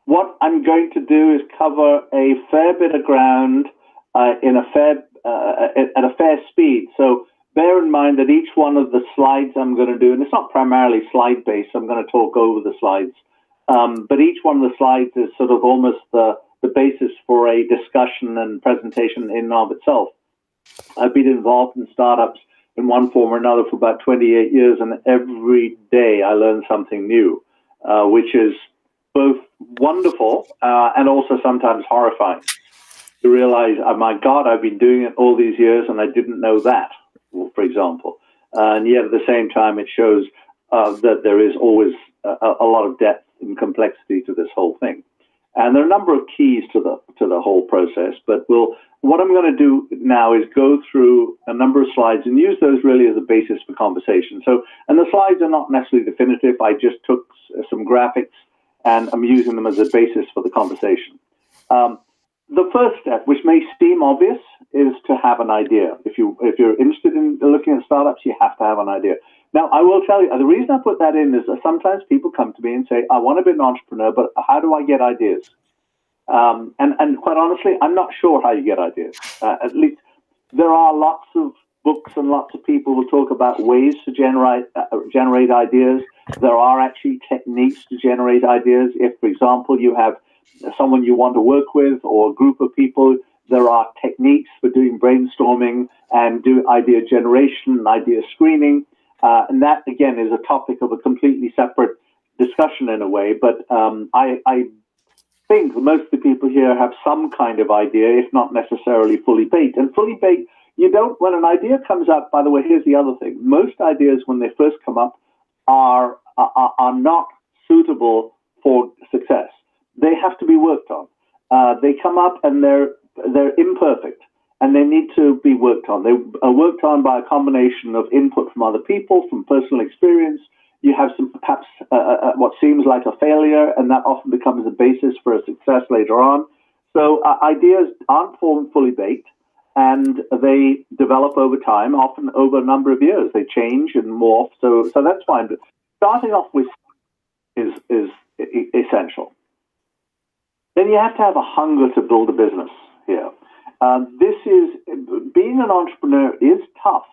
what I'm going to do is cover a fair bit of ground at a fair speed. So bear in mind that each one of the slides I'm going to do, and it's not primarily slide-based, I'm going to talk over the slides, but each one of the slides is sort of almost the basis for a discussion and presentation in and of itself. I've been involved in startups in one form or another for about 28 years, and every day I learn something new, which is both wonderful and also sometimes horrifying. To realize, oh my God, I've been doing it all these years and I didn't know that, for example. And yet at the same time, it shows that there is always a lot of depth and complexity to this whole thing. And there are a number of keys to the whole process, but what I'm going to do now is go through a number of slides and use those really as a basis for conversation. So, and the slides are not necessarily definitive. I just took some graphics and I'm using them as a basis for the conversation. The first step, which may seem obvious, is to have an idea. If you're interested in looking at startups, you have to have an idea. Now, I will tell you, the reason I put that in is that sometimes people come to me and say, I want to be an entrepreneur, but how do I get ideas? And quite honestly, I'm not sure how you get ideas. At least there are lots of books and lots of people who talk about ways to generate ideas. There are actually techniques to generate ideas. If, for example, you have someone you want to work with or a group of people, there are techniques for doing brainstorming and do idea generation and idea screening. And that, again, is a topic of a completely separate discussion in a way. But I think most of the people here have some kind of idea, if not necessarily fully baked. And fully baked, when an idea comes up, by the way, here's the other thing. Most ideas, when they first come up, are not suitable for success. They have to be worked on. They come up and they're imperfect, and they need to be worked on. They are worked on by a combination of input from other people, from personal experience. You have some perhaps what seems like a failure, and that often becomes a basis for a success later on. So ideas aren't fully baked, and they develop over time, often over a number of years. They change and morph, so that's fine. But starting off with is essential. Then you have to have a hunger to build a business here. Being an entrepreneur is tough.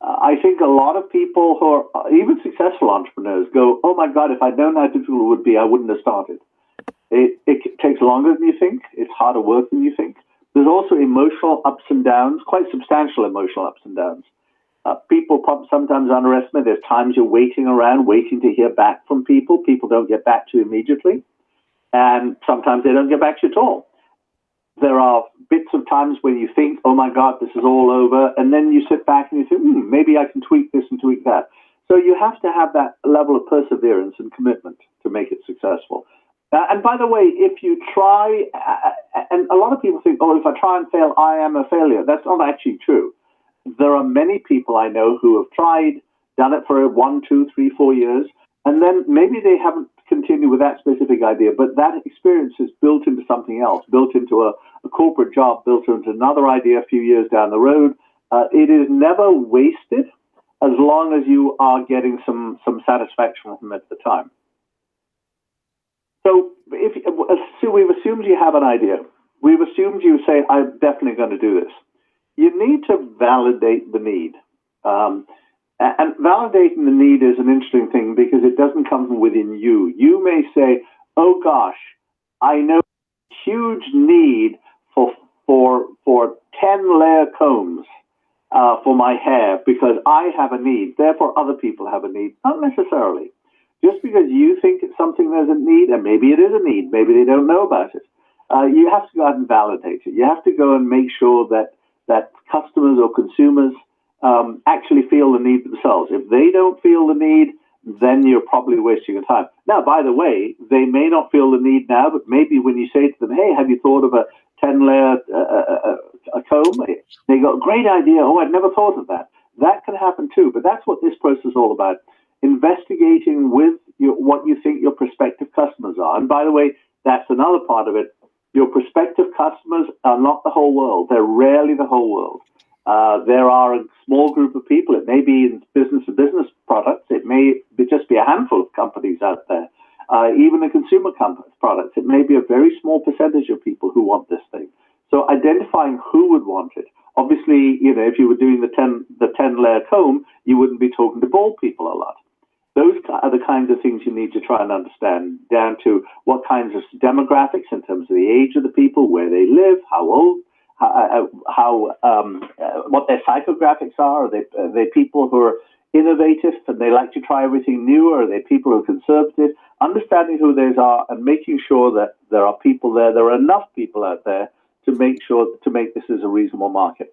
I think a lot of people who are even successful entrepreneurs go, oh my God, if I'd known how difficult it would be, I wouldn't have started. It takes longer than you think. It's harder work than you think. There's also emotional ups and downs, quite substantial emotional ups and downs. People sometimes underestimate there's times you're waiting around, waiting to hear back from people. People don't get back to you immediately. And sometimes they don't get back to you at all. There are bits of times when you think, oh my God, this is all over. And then you sit back and you think, maybe I can tweak this and tweak that. So you have to have that level of perseverance and commitment to make it successful. And by the way, if you try, and a lot of people think, oh, if I try and fail, I am a failure. That's not actually true. There are many people I know who have tried, done it for 1, 2, 3, 4 years, and then maybe they haven't continued with that specific idea, but that experience is built into something else, built into a corporate job, built into another idea a few years down the road. It is never wasted as long as you are getting some satisfaction from it at the time. So we've assumed you have an idea. We've assumed you say, I'm definitely going to do this. You need to validate the need. And validating the need is an interesting thing because it doesn't come from within you. You may say, oh gosh, I know a huge need for 10-layer combs for my hair because I have a need. Therefore, other people have a need. Not necessarily. Just because you think it's something there's a need, and maybe it is a need, maybe they don't know about it, you have to go out and validate it. You have to go and make sure that customers or consumers actually feel the need themselves. If they don't feel the need, then you're probably wasting your time. Now, by the way, they may not feel the need now, but maybe when you say to them, hey, have you thought of a 10-layer a comb? They got a great idea. Oh, I'd never thought of that. That can happen too, but that's what this process is all about. Investigating with what you think your prospective customers are. And by the way, that's another part of it. Your prospective customers are not the whole world. They're rarely the whole world. There are a small group of people. It may be in business-to-business products. It may just be a handful of companies out there. Even in consumer products, it may may be a very small percentage of people who want this thing. So identifying who would want it. Obviously, if you were doing the 10 layer comb, you wouldn't be talking to bald people a lot. Those are the kinds of things you need to try and understand, down to what kinds of demographics in terms of the age of the people, where they live, how old, what their psychographics are. Are they people who are innovative and they like to try everything new, or are they people who are conservative? Understanding who those are and making sure that there are people there are enough people out there to make this as a reasonable market.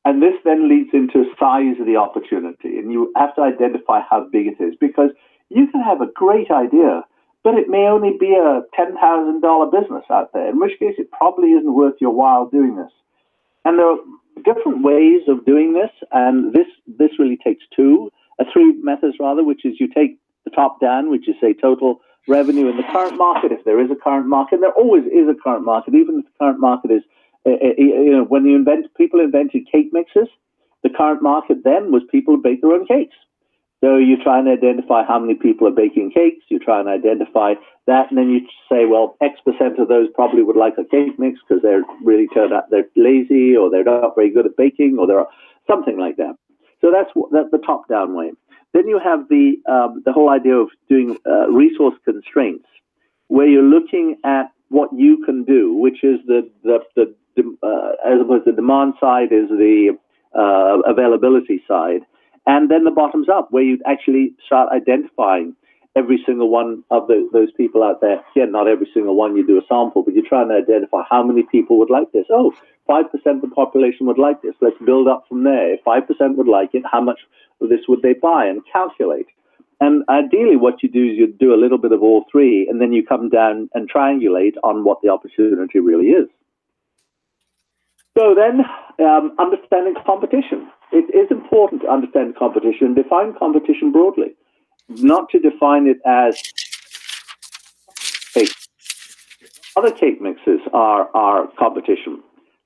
And this then leads into size of the opportunity, and you have to identify how big it is, because you can have a great idea, but it may only be a $10,000 business out there, in which case it probably isn't worth your while doing this. And there are different ways of doing this, and this really takes three methods rather, which is you take the top down, which is say total revenue in the current market, if there is a current market. And there always is a current market, even if the current market is, when people invented cake mixes, the current market then was people who bake their own cakes. So you try and identify how many people are baking cakes, you try and identify that, and then you say, well, X% of those probably would like a cake mix because they're really turned out, they're lazy, or they're not very good at baking, or they're something like that. So that's the top-down way. Then you have the whole idea of doing resource constraints, where you're looking at what you can do, which is as opposed to the demand side is the availability side. And then the bottoms up, where you actually start identifying every single one of those people out there. Again, not every single one you do a sample, but you're trying to identify how many people would like this. 5% of the population would like this. Let's build up from there. If 5% would like it, how much of this would they buy, and calculate. And ideally what you do is you do a little bit of all three, and then you come down and triangulate on what the opportunity really is. So then, understanding competition. It is important to understand competition and define competition broadly, not to define it as other cake mixes are competition.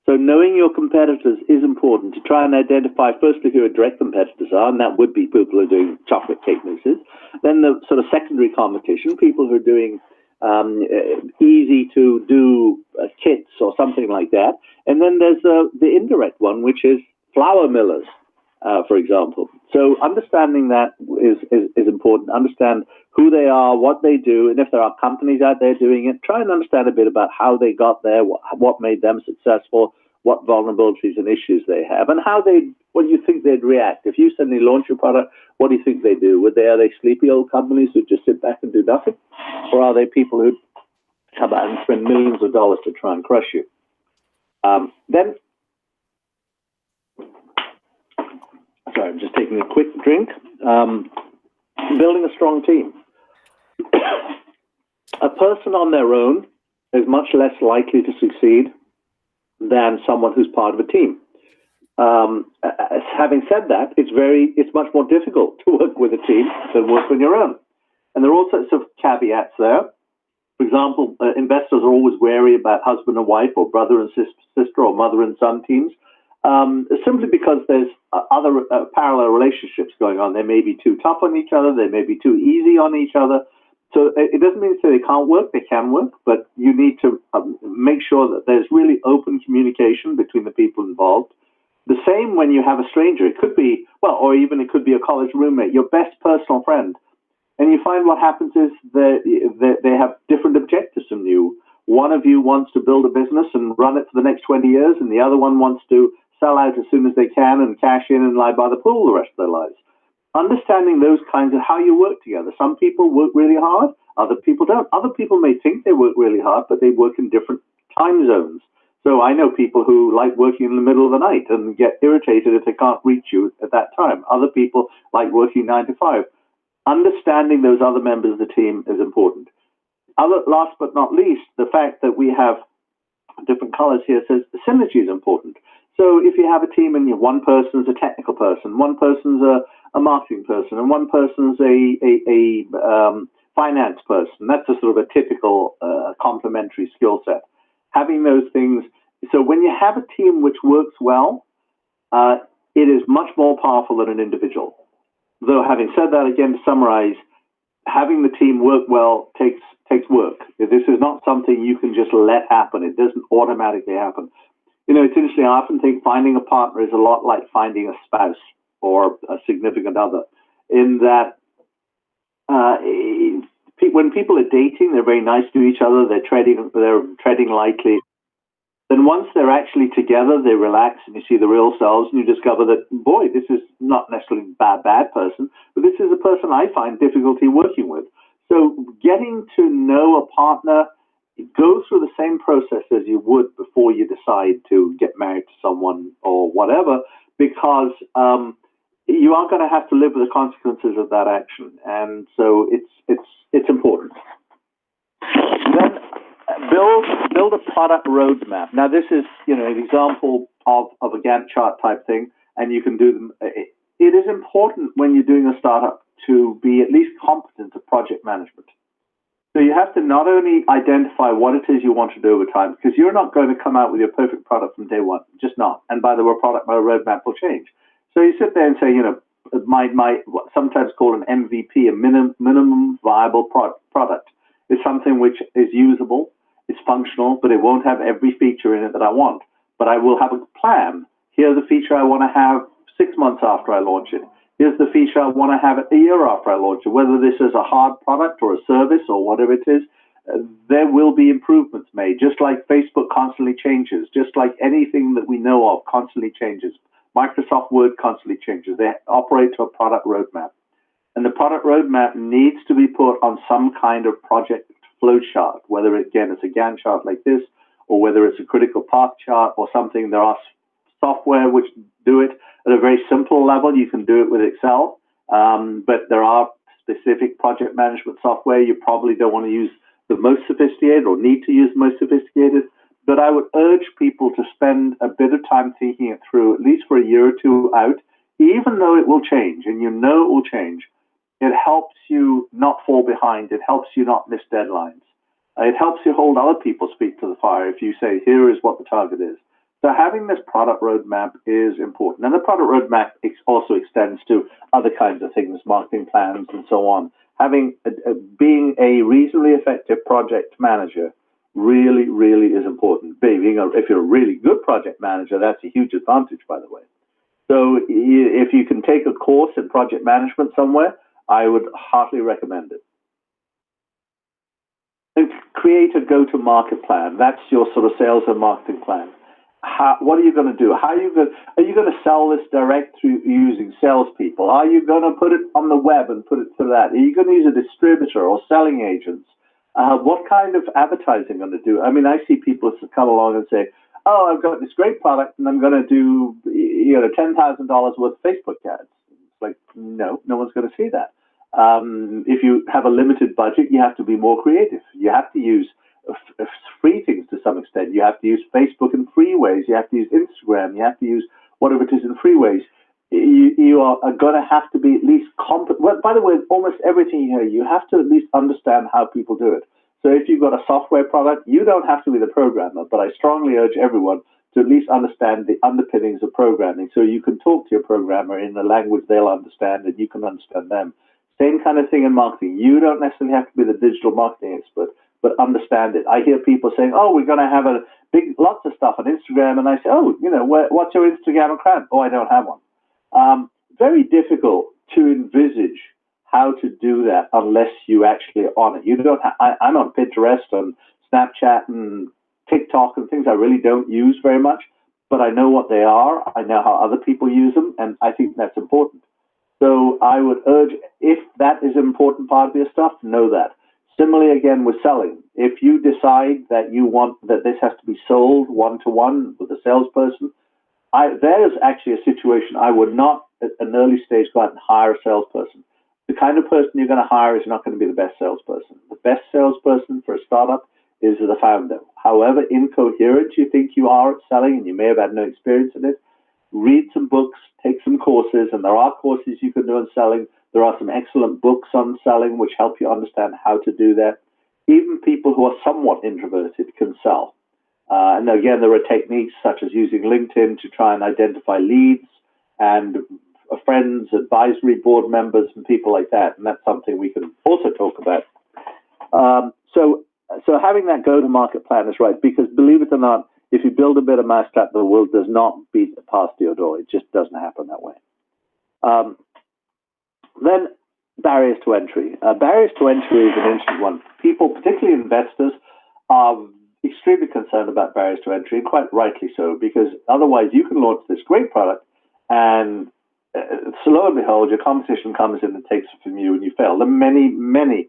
So knowing your competitors is important to try and identify firstly who your direct competitors are, and that would be people who are doing chocolate cake mixes. Then the sort of secondary competition, people who are doing easy to do kits or something like that. And then there's the indirect one, which is flour millers, for example. So understanding that is important. Understand who they are, what they do, and if there are companies out there doing it, try and understand a bit about how they got there, what made them successful, what vulnerabilities and issues they have, and what do you think they'd react? If you suddenly launch a product, what do you think they do? Are they sleepy old companies who just sit back and do nothing? Or are they people who come out and spend millions of dollars to try and crush you? Then, sorry, I'm just taking a quick drink. Building a strong team. A person on their own is much less likely to succeed than someone who's part of a team. Having said that, it's much more difficult to work with a team than work on your own. And there are all sorts of caveats there. For example, investors are always wary about husband and wife, or brother and sister, or mother and son teams, simply because there's other parallel relationships going on. They may be too tough on each other, they may be too easy on each other. So it doesn't mean to say they can't work, they can work, but you need to make sure that there's really open communication between the people involved. The same when you have a stranger. It could be, or even it could be a college roommate, your best personal friend. And you find what happens is they have different objectives from you. One of you wants to build a business and run it for the next 20 years, and the other one wants to sell out as soon as they can and cash in and lie by the pool the rest of their lives. Understanding those kinds of how you work together. Some people work really hard, other people don't. Other people may think they work really hard, but they work in different time zones. So I know people who like working in the middle of the night and get irritated if they can't reach you at that time. Other people like working 9 to 5. Understanding those other members of the team is important. Last but not least, the fact that we have different colors here says the synergy is important. So if you have a team and one person's a technical person, one person's a marketing person, and one person's a finance person, that's a sort of a typical complementary skill set. Having those things, so when you have a team which works well, it is much more powerful than an individual. Though having said that, again, to summarize, having the team work well takes work. This is not something you can just let happen. It doesn't automatically happen. It's interesting. I often think finding a partner is a lot like finding a spouse or a significant other, in that when people are dating, they're very nice to each other. They're treading lightly. Then once they're actually together, they relax and you see the real selves, and you discover that, boy, this is not necessarily a bad person, but this is a person I find difficulty working with. So getting to know a partner, go through the same process as you would before you decide to get married to someone or whatever, because you are going to have to live with the consequences of that action, and so it's important. Then build a product roadmap. Now, this is an example of a Gantt chart type thing, and you can do them. It is important when you're doing a startup to be at least competent at project management. So you have to not only identify what it is you want to do over time, because you're not going to come out with your perfect product from day one, just not. And by the way, my roadmap will change. So you sit there and say, my sometimes called an MVP, a minimum viable product, is something which is usable, it's functional, but it won't have every feature in it that I want. But I will have a plan. Here's the feature I want to have 6 months after I launch it. Here's the feature I want to have a year after I launch it. Whether this is a hard product or a service or whatever it is, there will be improvements made, just like Facebook constantly changes, just like anything that we know of constantly changes. Microsoft Word constantly changes. They operate to a product roadmap. And the product roadmap needs to be put on some kind of project flow chart, whether, again, it's a Gantt chart like this, or whether it's a critical path chart or something. There are software which do it at a very simple level. You can do it with Excel, but there are specific project management software. You probably don't want to use the most sophisticated or need to use the most sophisticated, but I would urge people to spend a bit of time thinking it through, at least for a year or two out, even though it will change, and it will change. It helps you not fall behind. It helps you not miss deadlines. It helps you hold other people's feet to the fire if you say, here is what the target is. So having this product roadmap is important. And the product roadmap also extends to other kinds of things, marketing plans and so on. Being a reasonably effective project manager really, really is important. If you're a really good project manager, that's a huge advantage, by the way. So if you can take a course in project management somewhere, I would heartily recommend it. And create a go-to-market plan. That's your sort of sales and marketing plan. What are you going to do? Are you going to sell this direct through using salespeople? Are you going to put it on the web and put it through that? Are you going to use a distributor or selling agents? What kind of advertising are you going to do? I mean, I see people come along and say, "Oh, I've got this great product, and I'm going to do $10,000 worth of Facebook ads." It's like, no one's going to see that. If you have a limited budget, you have to be more creative. You have to use free things to some extent. You have to use Facebook in free ways. You have to use Instagram. You have to use whatever it is in free ways. You are going to have to be at least competent. Well, by the way, almost everything here, you have to at least understand how people do it. So if you've got a software product, you don't have to be the programmer, but I strongly urge everyone to at least understand the underpinnings of programming, so you can talk to your programmer in a language they'll understand and you can understand them. Same kind of thing in marketing. You don't necessarily have to be the digital marketing expert, but understand it. I hear people saying, "Oh, we're going to have lots of stuff on Instagram," and I say, "Oh, what's your Instagram account?" "Oh, I don't have one." Very difficult to envisage how to do that unless you actually are on it. You don't. I'm on Pinterest and Snapchat and TikTok and things I really don't use very much, but I know what they are. I know how other people use them, and I think that's important. So I would urge, if that is an important part of your stuff, know that. Similarly, again, with selling, if you decide that you want that this has to be sold one-to-one with a salesperson, there is actually a situation I would not, at an early stage, go out and hire a salesperson. The kind of person you're going to hire is not going to be the best salesperson. The best salesperson for a startup is the founder. However incoherent you think you are at selling, and you may have had no experience in it, read some books, take some courses, and there are courses you can do on selling. There are some excellent books on selling which help you understand how to do that. Even people who are somewhat introverted can sell. And again, there are techniques such as using LinkedIn to try and identify leads and friends, advisory board members, and people like that, and that's something we can also talk about. So having that go-to-market plan is right, because believe it or not, if you build a better mousetrap, the world does not beat past your door. It just doesn't happen that way. Then barriers to entry. Barriers to entry is an interesting one. People, particularly investors, are extremely concerned about barriers to entry, and quite rightly so, because otherwise you can launch this great product and so lo and behold, your competition comes in and takes it from you and you fail. There are many, many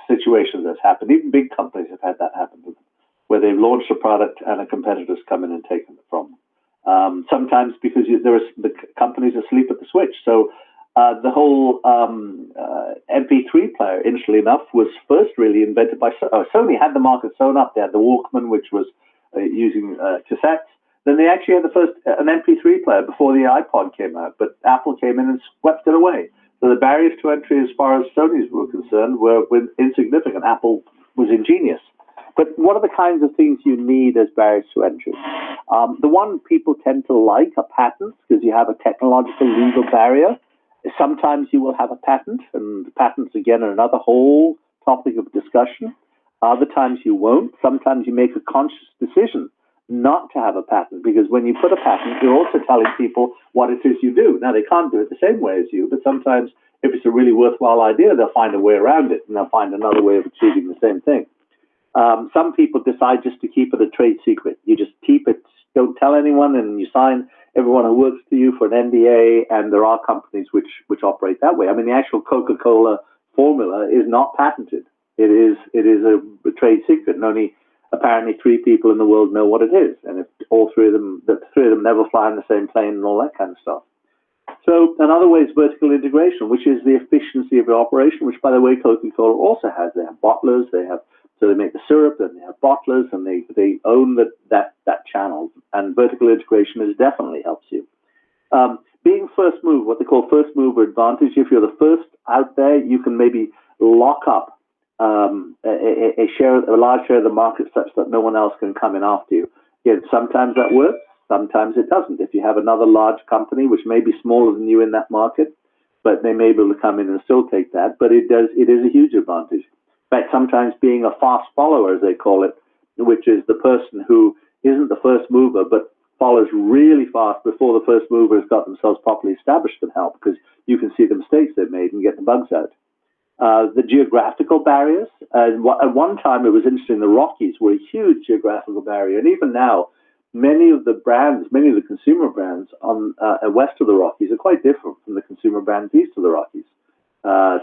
situations that's happened. Even big companies have had that happen to them, where they've launched a product and a competitor's come in and taken it from them. Sometimes because the company's asleep at the switch. So the whole MP3 player, interestingly enough, was first really invented by Sony. Had the market sewn up. They had the Walkman, which was using cassettes. Then they actually had an MP3 player before the iPod came out, but Apple came in and swept it away. So the barriers to entry, as far as Sony's were concerned, were insignificant. Apple was ingenious. But what are the kinds of things you need as barriers to entry? The one people tend to like are patents, because you have a technological legal barrier. Sometimes you will have a patent, and patents, again, are another whole topic of discussion. Other times you won't. Sometimes you make a conscious decision not to have a patent, because when you put a patent, you're also telling people what it is you do. Now, they can't do it the same way as you, but sometimes if it's a really worthwhile idea, they'll find a way around it, and they'll find another way of achieving the same thing. Some people decide just to keep it a trade secret. You just keep it, don't tell anyone, and you sign everyone who works for you for an NDA, and there are companies which operate that way. I mean, the actual Coca-Cola formula is not patented. It is a trade secret, and only apparently 3 people in the world know what it is, and if all three of them never fly in the same plane and all that kind of stuff. So another way is vertical integration, which is the efficiency of your operation, which, by the way, Coca-Cola also has. They have bottlers, so they make the syrup, and they have bottlers, and they own that channel. And vertical integration definitely helps you. Being first mover, what they call first mover advantage. If you're the first out there, you can maybe lock up a large share of the market such that no one else can come in after you. Again, sometimes that works, sometimes it doesn't. If you have another large company which may be smaller than you in that market, but they may be able to come in and still take that, but it is a huge advantage. In fact, sometimes being a fast follower, as they call it, which is the person who isn't the first mover but follows really fast before the first mover has got themselves properly established, can help, because you can see the mistakes they've made and get the bugs out. The geographical barriers. At one time, it was interesting, the Rockies were a huge geographical barrier. And even now, many of the consumer brands on west of the Rockies are quite different from the consumer brands east of the Rockies.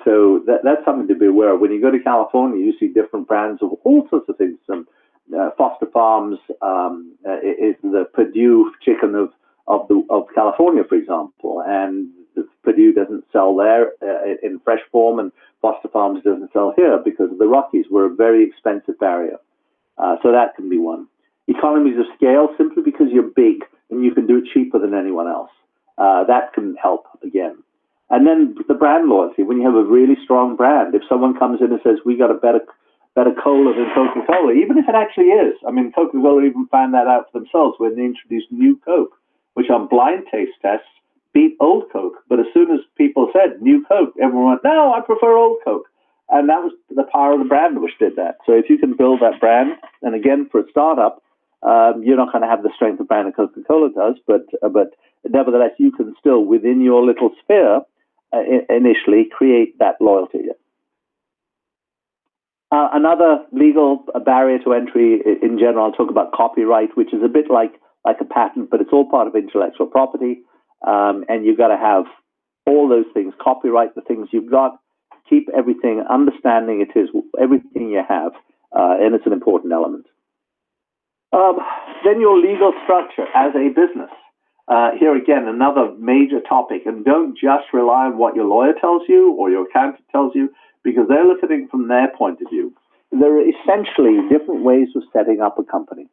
So that's something to be aware of. When you go to California, you see different brands of all sorts of things. Foster Farms is the Purdue chicken of California, for example, and Purdue doesn't sell there in fresh form, and Foster Farms doesn't sell here because the Rockies were a very expensive barrier. So that can be one. Economies of scale, simply because you're big and you can do it cheaper than anyone else. That can help again. And then the brand loyalty. When you have a really strong brand, if someone comes in and says, we got a better cola than Coca-Cola, even if it actually is. I mean, Coca-Cola even found that out for themselves when they introduced new Coke, which on blind taste tests beat old Coke. But as soon as people said new Coke, everyone went, no, I prefer old Coke. And that was the power of the brand which did that. So if you can build that brand, and again, for a startup, you're not going to have the strength of brand that Coca-Cola does, but nevertheless, you can still, within your little sphere, initially create that loyalty. Another legal barrier to entry in general, I'll talk about copyright, which is a bit like a patent, but it's all part of intellectual property. And you've got to have all those things, copyright the things you've got, keep everything, understanding it is everything you have, and it's an important element. Then your legal structure as a business. Here again, another major topic, and don't just rely on what your lawyer tells you or your accountant tells you, because they're looking from their point of view. There are essentially different ways of setting up a company.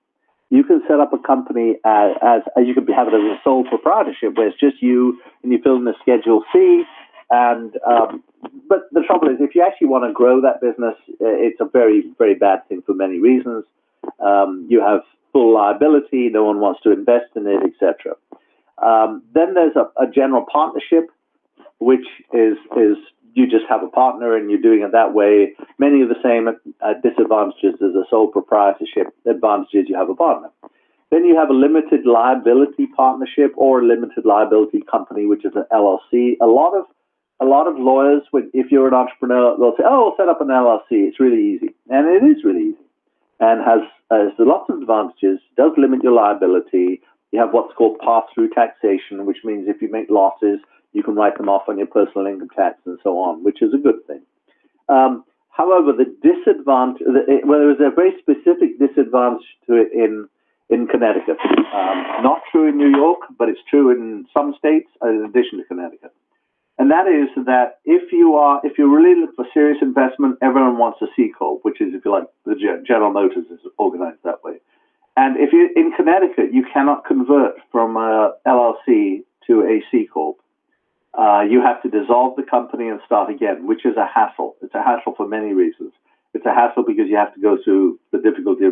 You can set up a company as you could have it as a sole proprietorship, where it's just you and you fill in the Schedule C. But the trouble is, if you actually want to grow that business, it's a very, very bad thing for many reasons. You have full liability, no one wants to invest in it, etc. Then there's a general partnership, which is you just have a partner and you're doing it that way. Many of the same disadvantages as a sole proprietorship, advantages you have a partner. Then you have a limited liability partnership or a limited liability company, which is an LLC. A lot of lawyers, if you're an entrepreneur, they'll say, "Oh, we'll set up an LLC. It's really easy," and it is really easy, and has lots of advantages. Does limit your liability. You have what's called pass-through taxation, which means if you make losses, you can write them off on your personal income tax and so on, which is a good thing. However, the disadvantage, there is a very specific disadvantage to it in Connecticut. Not true in New York, but it's true in some states in addition to Connecticut. And that is that if you're really looking for serious investment, everyone wants a C Corp, which is, if you like, the General Motors is organized that way. And if you're in Connecticut, you cannot convert from a LLC to a C Corp. You have to dissolve the company and start again, which is a hassle. It's a hassle for many reasons. It's a hassle because you have to go through the difficulty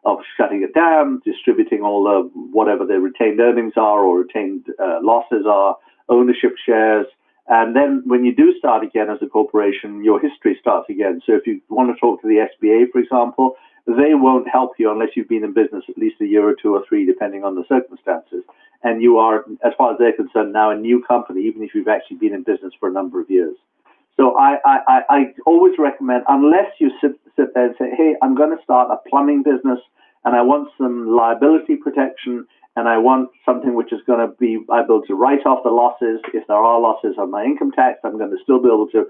of shutting it down, distributing all the whatever the retained earnings are or retained losses are, ownership shares. And then when you do start again as a corporation, your history starts again. So if you want to talk to the SBA, for example, they won't help you unless you've been in business at least a year or two or three, depending on the circumstances. And you are, as far as they're concerned, now a new company, even if you've actually been in business for a number of years. So I always recommend, unless you sit there and say, "Hey, I'm going to start a plumbing business and I want some liability protection and I want something which is going to be able to write off the losses. If there are losses on my income tax, I'm going to still be able to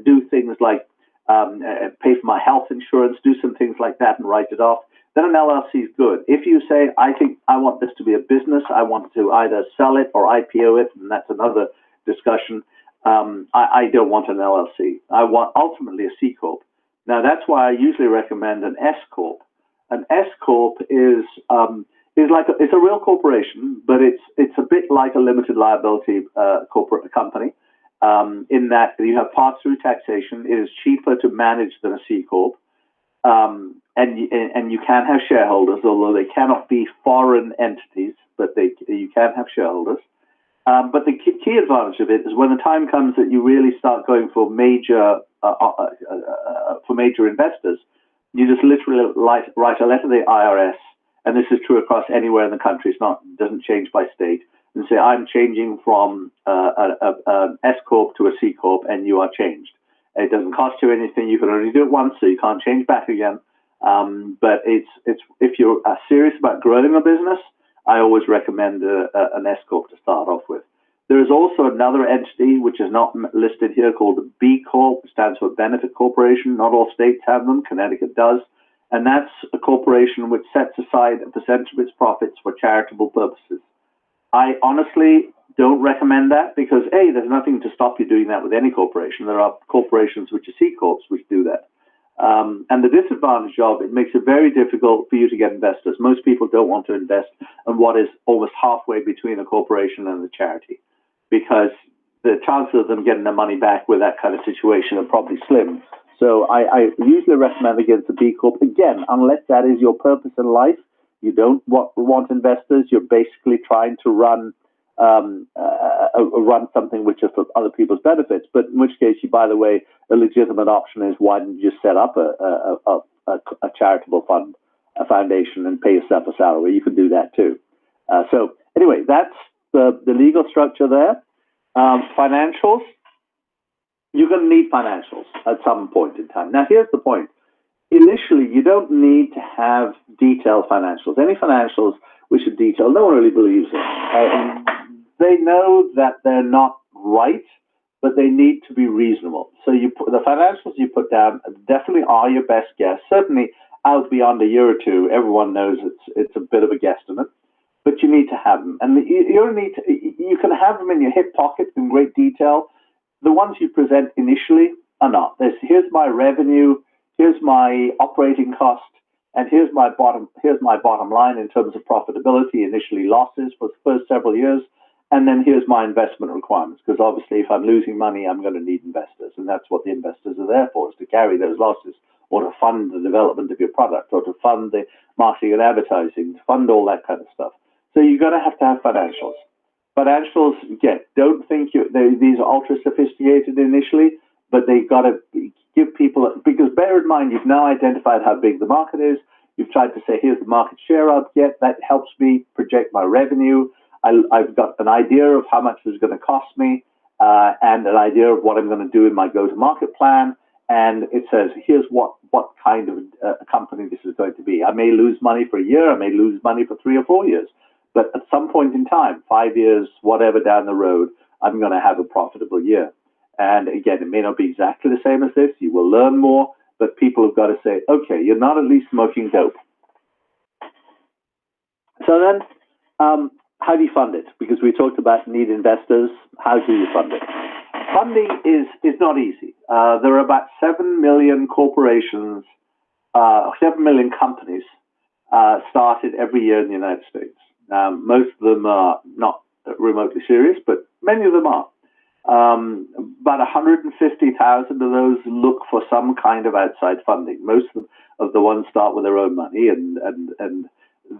do things like pay for my health insurance, do some things like that and write it off," then an LLC is good. If you say, "I think I want this to be a business, I want to either sell it or IPO it," and that's another discussion, I don't want an LLC. I want ultimately a C Corp. Now, that's why I usually recommend an S Corp. An S Corp is like it's a real corporation, but it's a bit like a limited liability corporate company. In that you have pass-through taxation. It is cheaper to manage than a C Corp. And you can have shareholders, although they cannot be foreign entities, but you can have shareholders. But the key advantage of it is when the time comes that you really start going for major investors, you just literally write a letter to the IRS, and this is true across anywhere in the country. It doesn't change by state, and say, "I'm changing from an S Corp to a C Corp, and you are changed." It doesn't cost you anything. You can only do it once, so you can't change back again. But it's if you're serious about growing a business, I always recommend an S Corp to start off with. There is also another entity which is not listed here called a B Corp. It stands for Benefit Corporation. Not all states have them. Connecticut does. And that's a corporation which sets aside a percentage of its profits for charitable purposes. I honestly don't recommend that because, A, there's nothing to stop you doing that with any corporation. There are corporations which are C Corps which do that. And the disadvantage of it makes it very difficult for you to get investors. Most people don't want to invest in what is almost halfway between a corporation and a charity because the chances of them getting their money back with that kind of situation are probably slim. So I usually recommend against the B Corp, again, unless that is your purpose in life. You don't want investors. You're basically trying to run something which is for other people's benefits. But in which case, by the way, a legitimate option is why don't you just set up a charitable fund, a foundation, and pay yourself a salary? You can do that too. So anyway, that's the legal structure there. Financials. You're going to need financials at some point in time. Now, here's the point. Initially, you don't need to have detailed financials. Any financials which are detailed, no one really believes in. They know that they're not right, but they need to be reasonable. So the financials you put down definitely are your best guess. Certainly, out beyond a year or two, everyone knows it's a bit of a guesstimate, but you need to have them. And you can have them in your hip pocket in great detail. The ones you present initially are not. Here's my revenue, here's my operating cost, and here's my bottom line in terms of profitability, initially losses for the first several years, and then here's my investment requirements, because obviously if I'm losing money, I'm going to need investors, and that's what the investors are there for, is to carry those losses, or to fund the development of your product, or to fund the marketing and advertising, to fund all that kind of stuff. So you're going to have financials. financials, again, don't think these are ultra sophisticated initially, but they've got to give people, because bear in mind, you've now identified how big the market is. You've tried to say, here's the market share I'll get. That helps me project my revenue. I've got an idea of how much it's going to cost me and an idea of what I'm going to do in my go-to-market plan. And it says, here's what kind of company this is going to be. I may lose money for a year. I may lose money for 3 or 4 years. But at some point in time, 5 years, whatever down the road, I'm going to have a profitable year. And again, it may not be exactly the same as this. You will learn more, but people have got to say, okay, you're not at least smoking dope. So then, how do you fund it? Because we talked about need investors. How do you fund it? Funding is not easy. There are about 7 million corporations, 7 million companies started every year in the United States. Most of them are not remotely serious, but many of them are. About 150,000 of those look for some kind of outside funding. Most of the ones start with their own money, and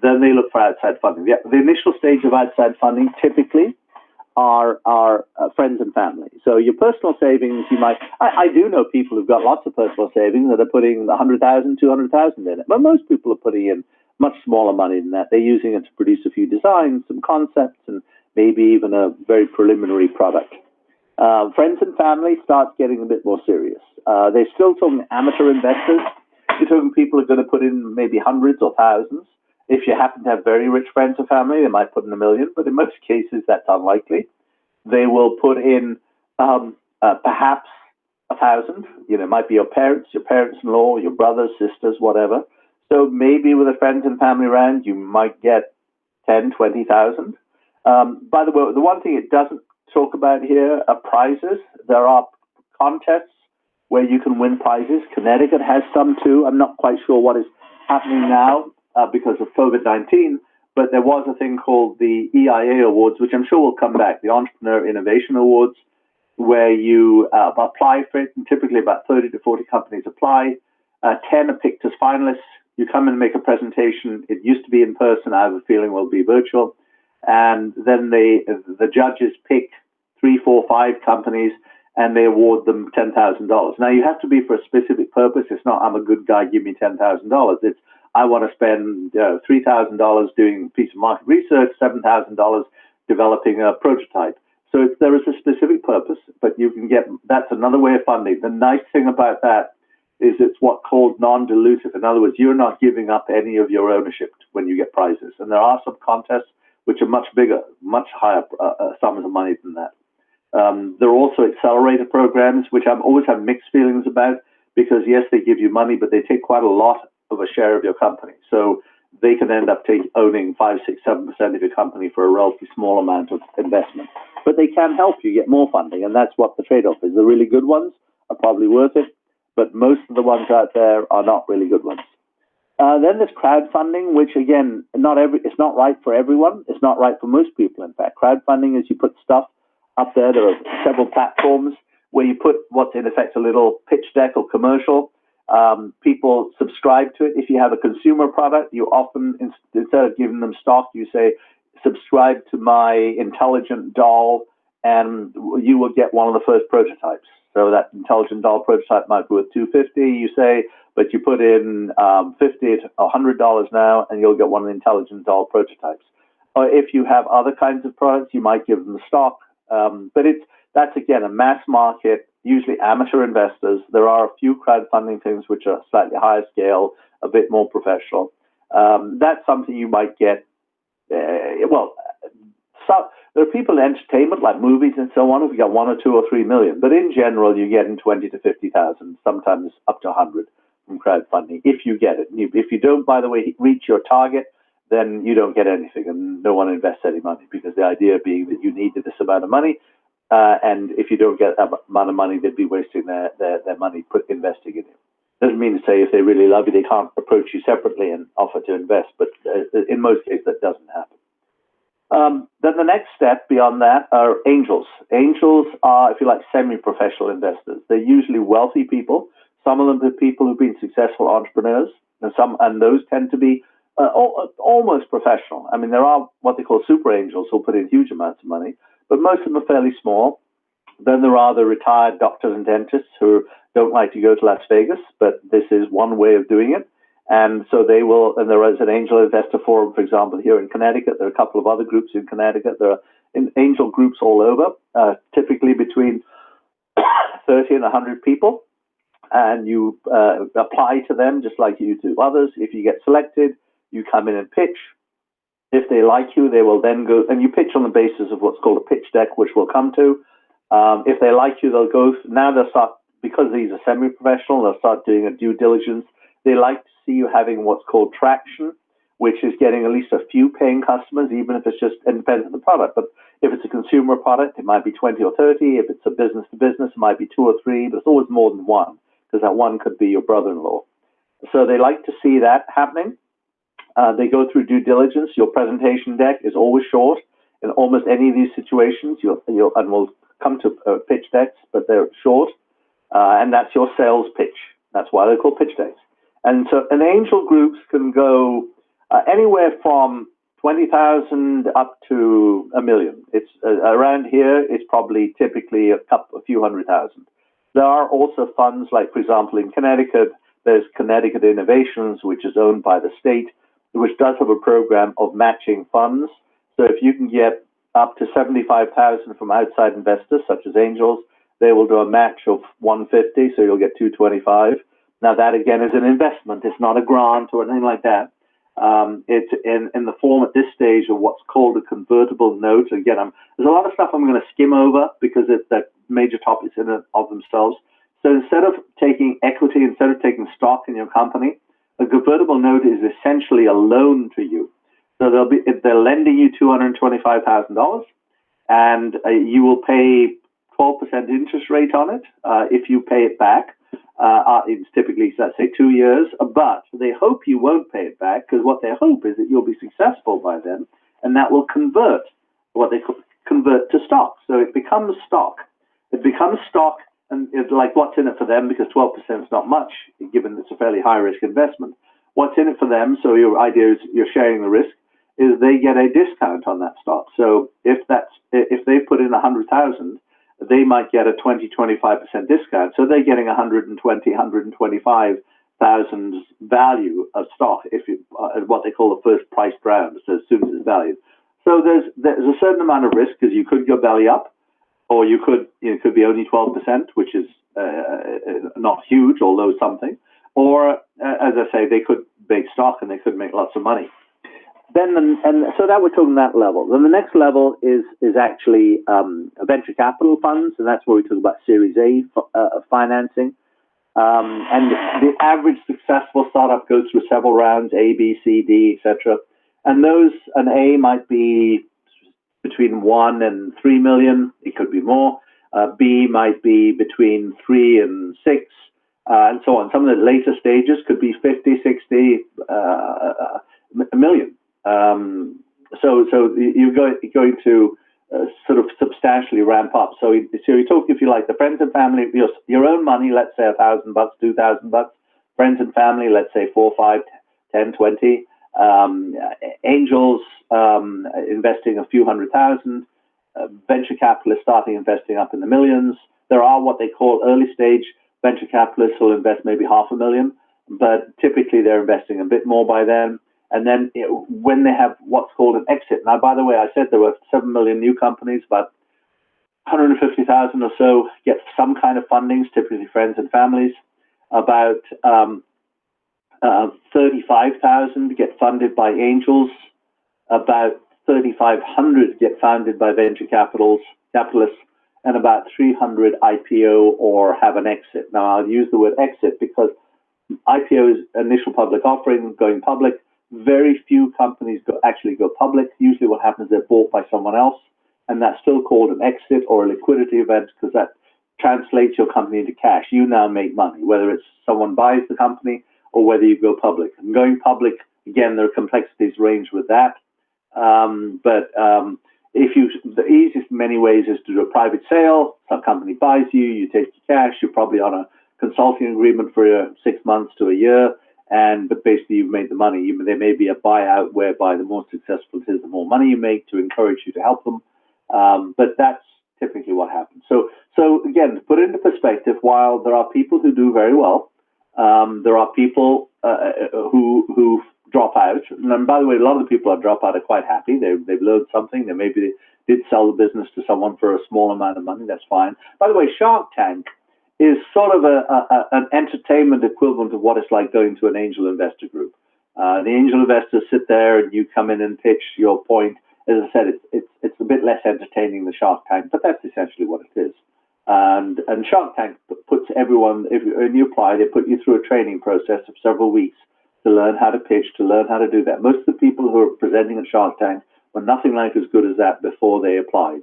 then they look for outside funding. The initial stage of outside funding typically are friends and family. So your personal savings, you might. I do know people who've got lots of personal savings that are putting 100,000, 200,000 in it, but most people are putting in much smaller money than that. They're using it to produce a few designs, some concepts, and maybe even a very preliminary product. Friends and family starts getting a bit more serious. They're still talking amateur investors. You're talking people who are going to put in maybe hundreds or thousands. If you happen to have very rich friends or family, they might put in $1 million, but in most cases that's unlikely. They will put in perhaps 1,000. You know, it might be your parents-in-law, your brothers, sisters, whatever. So maybe with a friends and family round, you might get 10, 20,000. By the way, the one thing it doesn't talk about here are prizes. There are contests where you can win prizes. Connecticut has some too. I'm not quite sure what is happening now because of COVID-19, but there was a thing called the EIA Awards, which I'm sure will come back, the Entrepreneur Innovation Awards, where you apply for it, and typically about 30 to 40 companies apply. 10 are picked as finalists. You come and make a presentation. It used to be in person. I have a feeling it will be virtual. And then the judges pick 3, 4, 5 companies, and they award them $10,000. Now, you have to be for a specific purpose. It's not, I'm a good guy, give me $10,000. It's, I want to spend $3,000 doing a piece of market research, $7,000 developing a prototype. So there is a specific purpose, but you can get, that's another way of funding. The nice thing about that is it's what's called non-dilutive. In other words, you're not giving up any of your ownership when you get prizes. And there are some contests which are much bigger, much higher sums of money than that. There are also accelerator programs, which I've always had mixed feelings about, because yes, they give you money, but they take quite a lot of a share of your company. So they can end up owning 5, 6, 7% of your company for a relatively small amount of investment. But they can help you get more funding, and that's what the trade-off is. The really good ones are probably worth it, but most of the ones out there are not really good ones. Then there's crowdfunding, which again, it's not right for everyone. It's not right for most people, in fact. Crowdfunding is you put stuff up there. There are several platforms where you put what's in effect a little pitch deck or commercial. People subscribe to it. If you have a consumer product, you often, instead of giving them stock, you say, subscribe to my intelligent doll, and you will get one of the first prototypes. So that intelligent doll prototype might be worth $250, you say, but you put in $50 or $100 now, and you'll get one of the intelligent doll prototypes. Or if you have other kinds of products, you might give them stock. But that's again a mass market, usually amateur investors. There are a few crowdfunding things which are slightly higher scale, a bit more professional. That's something you might get. There are people in entertainment, like movies and so on, who've got 1 or 2 or 3 million. But in general, you get in 20 to 50,000, sometimes up to 100 from crowdfunding, if you get it. If you don't, by the way, reach your target, then you don't get anything, and no one invests any money, because the idea being that you needed this amount of money, and if you don't get that amount of money, they'd be wasting their money investing in it. Doesn't mean to say if they really love you, they can't approach you separately and offer to invest, but in most cases that doesn't happen. Then the next step beyond that are angels. Angels are, if you like, semi-professional investors. They're usually wealthy people. Some of them are people who've been successful entrepreneurs, and those tend to be almost professional. I mean, there are what they call super angels who'll put in huge amounts of money, but most of them are fairly small. Then there are the retired doctors and dentists who don't like to go to Las Vegas, but this is one way of doing it. And so they will, and there is an angel investor forum, for example, here in Connecticut. There are a couple of other groups in Connecticut. There are angel groups all over, typically between 30 and 100 people. And you apply to them just like you do others. If you get selected, you come in and pitch. If they like you, they will then go, and you pitch on the basis of what's called a pitch deck, which we'll come to. If they like you, they'll go, now they'll start, because these are semi-professional, they'll start doing a due diligence. They like to see you having what's called traction, which is getting at least a few paying customers, even if it's just, it depends on the product. But if it's a consumer product, it might be 20 or 30. If it's a business to business, it might be 2 or 3, but it's always more than one, because that one could be your brother-in-law. So they like to see that happening. They go through due diligence. Your presentation deck is always short. In almost any of these situations, and we'll come to pitch decks, but they're short. And that's your sales pitch. That's why they're called pitch decks. And so an angel groups can go anywhere from 20,000 up to $1 million. It's around here. It's probably typically a few hundred thousand. There are also funds like, for example, in Connecticut, there's Connecticut Innovations, which is owned by the state, which does have a program of matching funds. So if you can get up to 75,000 from outside investors, such as angels, they will do a match of 150, so you'll get 225. Now that again is an investment; it's not a grant or anything like that. It's in the form at this stage of what's called a convertible note. Again, there's a lot of stuff I'm going to skim over because it's that major topics in and of themselves. So instead of taking equity, instead of taking stock in your company, a convertible note is essentially a loan to you. So they're lending you $225,000, and you will pay 12% interest rate on it if you pay it back. It's typically, let's say, 2 years, but they hope you won't pay it back, because what they hope is that you'll be successful by then, and that will convert to stock. So it becomes stock. It becomes stock, and it's like, what's in it for them? Because 12% is not much, given it's a fairly high-risk investment. What's in it for them? So your idea is you're sharing the risk. Is they get a discount on that stock. So if they put in 100,000, they might get a 20-25% discount. So they're getting 125,000 value of stock, what they call the first priced round, so as soon as it's valued. So there's a certain amount of risk, because you could go belly up, or it could be only 12%, which is not huge, although something. Or as I say, they could make stock and they could make lots of money. So that we're talking that level. Then the next level is actually venture capital funds, and that's where we talk about Series A financing. And the average successful startup goes through several rounds, A, B, C, D, etc. And an A might be between 1 and 3 million. It could be more. B might be between 3 and 6, and so on. Some of the later stages could be 50, 60, a million. So you're going to sort of substantially ramp up. So you talk, if you like, the friends and family, your own money, let's say $1,000, $2,000. Friends and family, let's say 4, 5, 10, 20. Angels investing a few $100,000. Venture capitalists starting investing up in the millions. There are what they call early stage venture capitalists who will invest maybe $500,000, but typically they're investing a bit more by then. And then when they have what's called an exit. Now, by the way, I said there were 7 million new companies, but 150,000 or so get some kind of fundings, typically friends and families. About 35,000 get funded by angels. About 3,500 get funded by venture capitalists, and about 300 IPO or have an exit. Now, I'll use the word exit because IPO is initial public offering, going public. Very few companies actually go public. Usually what happens is they're bought by someone else, and that's still called an exit or a liquidity event, because that translates your company into cash. You now make money, whether it's someone buys the company or whether you go public. And going public, again, there are complexities range with that. The easiest in many ways is to do a private sale. Some company buys you, you take your cash, you're probably on a consulting agreement for 6 months to a year, but basically you've made the money. There may be a buyout whereby the more successful it is, the more money you make to encourage you to help them. But that's typically what happens. So again, to put it into perspective, while there are people who do very well, there are people who drop out. And by the way, a lot of the people that drop out are quite happy. They've learned something. Maybe they did sell the business to someone for a small amount of money. That's fine. By the way, Shark Tank is sort of an entertainment equivalent of what it's like going to an angel investor group. The angel investors sit there and you come in and pitch your point. As I said, it's a bit less entertaining than Shark Tank, but that's essentially what it is. And Shark Tank puts everyone, when you apply, they put you through a training process of several weeks to learn how to pitch, to learn how to do that. Most of the people who are presenting at Shark Tank were nothing like as good as that before they applied.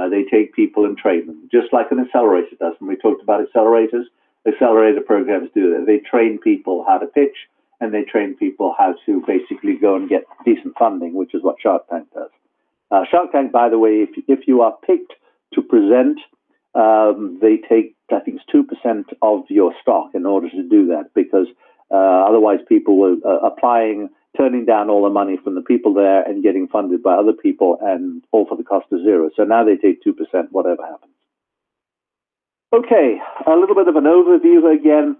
They take people and train them, just like an accelerator does. And we talked about accelerators. Accelerator programs do that. They train people how to pitch, and they train people how to basically go and get decent funding, which is what Shark Tank does. Shark Tank, by the way, if you are picked to present, they take, I think it's 2% of your stock in order to do that, because otherwise people were applying, turning down all the money from the people there and getting funded by other people, and all for the cost of zero. So now they take 2%, whatever happens. Okay, a little bit of an overview again.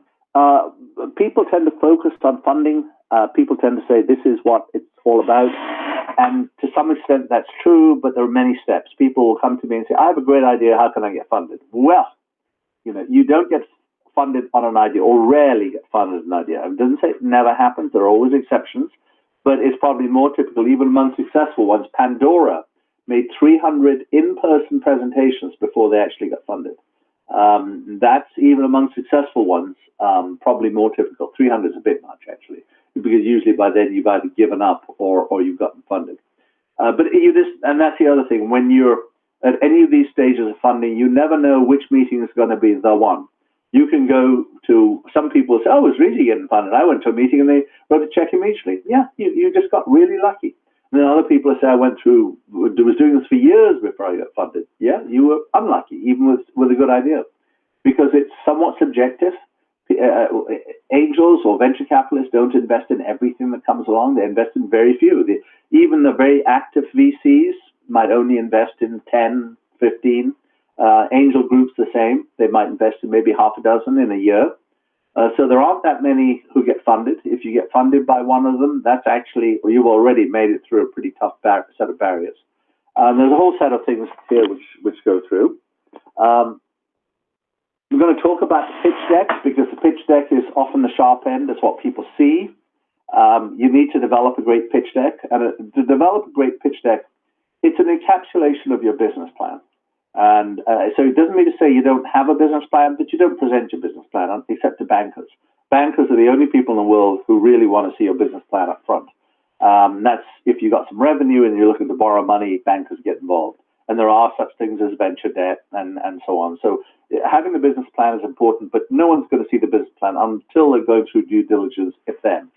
People tend to focus on funding. People tend to say this is what it's all about. And to some extent that's true, but there are many steps. People will come to me and say, I have a great idea, how can I get funded? Well, you don't get funded on an idea, or rarely get funded on an idea. It doesn't say it never happens, there are always exceptions, but it's probably more typical, even among successful ones. Pandora made 300 in-person presentations before they actually got funded. That's, even among successful ones, probably more typical. 300 is a bit much, actually, because usually by then you've either given up or you've gotten funded. And that's the other thing. When you're at any of these stages of funding, you never know which meeting is going to be the one. You can go to, some people say, oh, it's really getting funded. I went to a meeting and they wrote a check immediately. Yeah, you just got really lucky. And then other people say, I was doing this for years before I got funded. Yeah, you were unlucky, even with a good idea, because it's somewhat subjective. Angels or venture capitalists don't invest in everything that comes along. They invest in very few. Even the very active VCs might only invest in 10, 15. Angel groups the same. They might invest in maybe half a dozen in a year. So there aren't that many who get funded. If you get funded by one of them, that's actually, or you've already made it through a pretty tough set of barriers. There's a whole set of things here which go through. I'm going to talk about the pitch deck, because the pitch deck is often the sharp end. It's what people see. You need to develop a great pitch deck. And to develop a great pitch deck, it's an encapsulation of your business plan. And so it doesn't mean to say you don't have a business plan, but you don't present your business plan, except to bankers. Bankers are the only people in the world who really want to see your business plan up front. That's if you've got some revenue and you're looking to borrow money, bankers get involved. And there are such things as venture debt and so on. So having a business plan is important, but no one's going to see the business plan until they're going through due diligence, if then.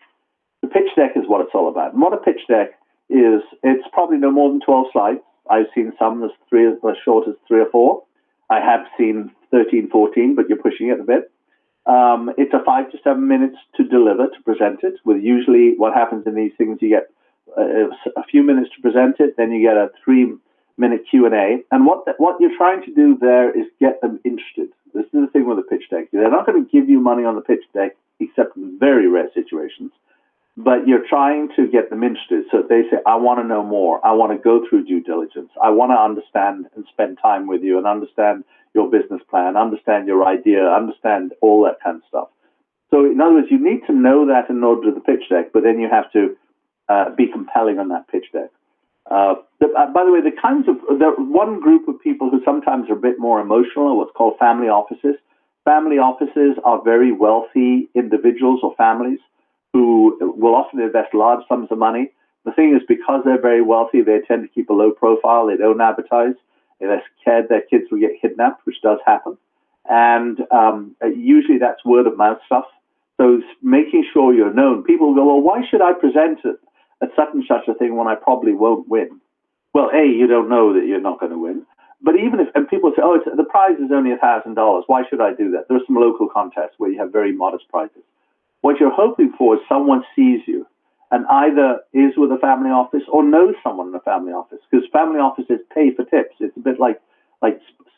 The pitch deck is what it's all about. And what a pitch deck is, it's probably no more than 12 slides. I've seen some as short as 3 or 4. I have seen 13, 14, but you're pushing it a bit. It's a 5 to 7 minutes to deliver, to present it. With usually what happens in these things, you get a few minutes to present it, then you get a 3-minute Q&A. And what you're trying to do there is get them interested. This is the thing with a pitch deck. They're not going to give you money on the pitch deck, except in very rare situations. But you're trying to get them interested. So they say, I want to know more. I want to go through due diligence. I want to understand and spend time with you and understand your business plan, understand your idea, understand all that kind of stuff. So in other words, you need to know that in order to do the pitch deck, but then you have to be compelling on that pitch deck. By the way, the one group of people who sometimes are a bit more emotional are what's called family offices. Family offices are very wealthy individuals or families who will often invest large sums of money. The thing is, because they're very wealthy, they tend to keep a low profile. They don't advertise. They're scared their kids will get kidnapped, which does happen. And usually that's word of mouth stuff. So making sure you're known. People go, well, why should I present at such and such a thing when I probably won't win? Well, A, you don't know that you're not going to win. But even if, and people say, oh, the prize is only $1,000. Why should I do that? There are some local contests where you have very modest prizes. What you're hoping for is someone sees you and either is with a family office or knows someone in a family office, because family offices pay for tips. It's a bit like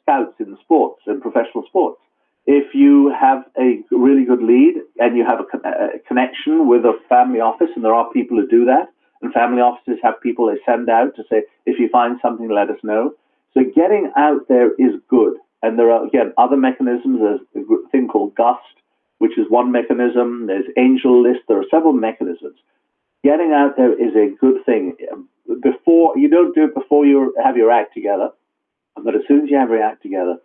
scouts in sports and professional sports. If you have a really good lead and you have a connection with a family office, and there are people who do that, and family offices have people they send out to say, if you find something, let us know. So getting out there is good. And there are, again, other mechanisms. There's a thing called GUST, which is one mechanism. There's Angel List. There are several mechanisms. Getting out there is a good thing. You don't do it before you have your act together, but as soon as you have your act together,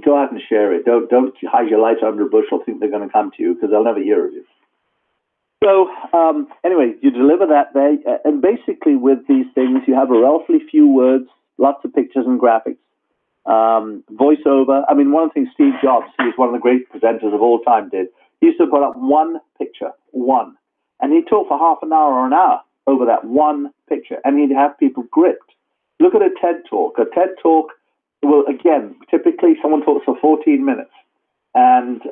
go out and share it. Don't hide your light under a bushel, think they're going to come to you, because they'll never hear of you. So anyway, you deliver that there, and basically with these things, you have a relatively few words, lots of pictures and graphics, voiceover. I mean, one of the things Steve Jobs, who was one of the great presenters of all time, did, he used to put up one picture, one, and he'd talk for half an hour or an hour over that one picture, and he'd have people gripped. Look at a TED Talk. A TED Talk, well, again, typically someone talks for 14 minutes, and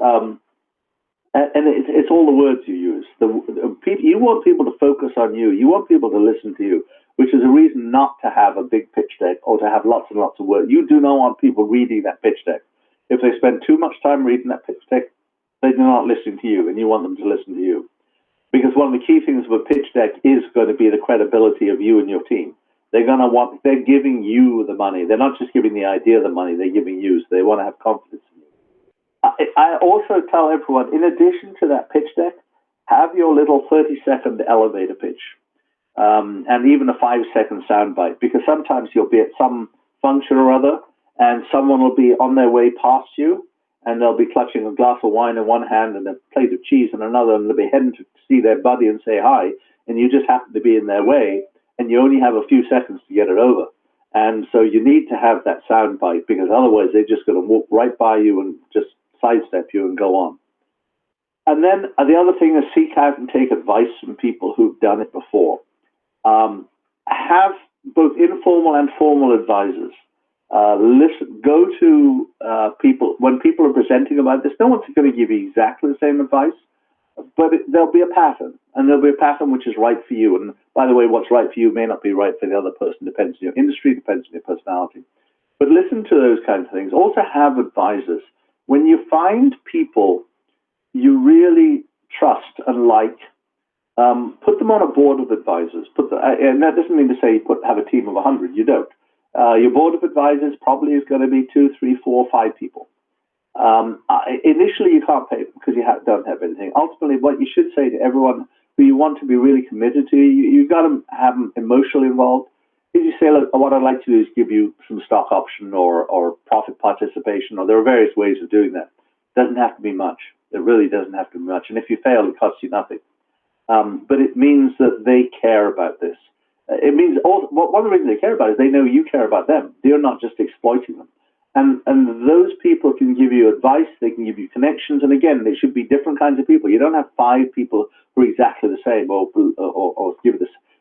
it's all the words you use. You want people to focus on you. You want people to listen to you, which is a reason not to have a big pitch deck or to have lots and lots of words. You do not want people reading that pitch deck. If they spend too much time reading that pitch deck, they're not listening to you, and you want them to listen to you. Because one of the key things of a pitch deck is going to be the credibility of you and your team. They're giving you the money. They're not just giving the idea the money, they're giving you, so they want to have confidence in you. I also tell everyone, in addition to that pitch deck, have your little 30-second elevator pitch, and even a 5-second soundbite, because sometimes you'll be at some function or other, and someone will be on their way past you, and they'll be clutching a glass of wine in one hand and a plate of cheese in another, and they'll be heading to see their buddy and say hi, and you just happen to be in their way, and you only have a few seconds to get it over. And so you need to have that sound bite, because otherwise they're just going to walk right by you and just sidestep you and go on. And then the other thing is seek out and take advice from people who've done it before. Have both informal and formal advisors. Go to people when people are presenting about this. No one's going to give you exactly the same advice, but there'll be a pattern, and there'll be a pattern which is right for you. And by the way, what's right for you may not be right for the other person. Depends on your industry, depends on your personality. But listen to those kinds of things. Also have advisors. When you find people you really trust and like, put them on a board of advisors. And that doesn't mean to say have a team of 100. You don't. Your board of advisors probably is going to be 2, 3, 4, 5 people. Initially, you can't pay them because you don't have anything. Ultimately, what you should say to everyone who you want to be really committed to, you've got to have them emotionally involved. If you say, look, what I'd like to do is give you some stock option or profit participation, or there are various ways of doing that. It doesn't have to be much. It really doesn't have to be much. And if you fail, it costs you nothing. But it means that they care about this. It means one of the reasons they care about it is they know you care about them. They're not just exploiting them. And those people can give you advice. They can give you connections. And again, they should be different kinds of people. You don't have 5 people who are exactly the same or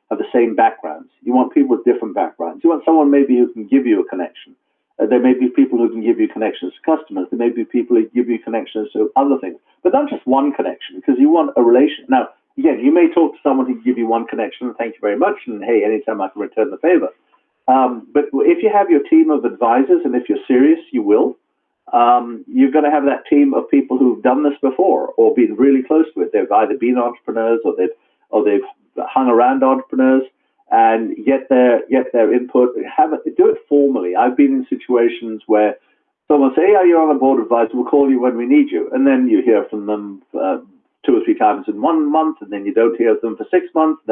have the same backgrounds. You want people with different backgrounds. You want someone maybe who can give you a connection. There may be people who can give you connections to customers. There may be people who give you connections to other things. But not just one connection, because you want a relation. Now, again, you may talk to someone who can give you one connection, and thank you very much, and hey, anytime I can return the favor. But if you have your team of advisors, and if you're serious, you will, you're going to have that team of people who've done this before or been really close to it. They've either been entrepreneurs or they've hung around entrepreneurs, and get their input. Do it formally. I've been in situations where someone say, "Oh, you're on a board of advisors. We'll call you when we need you," and then you hear from them 2 or 3 times in 1 month, and then you don't hear from them for 6 months,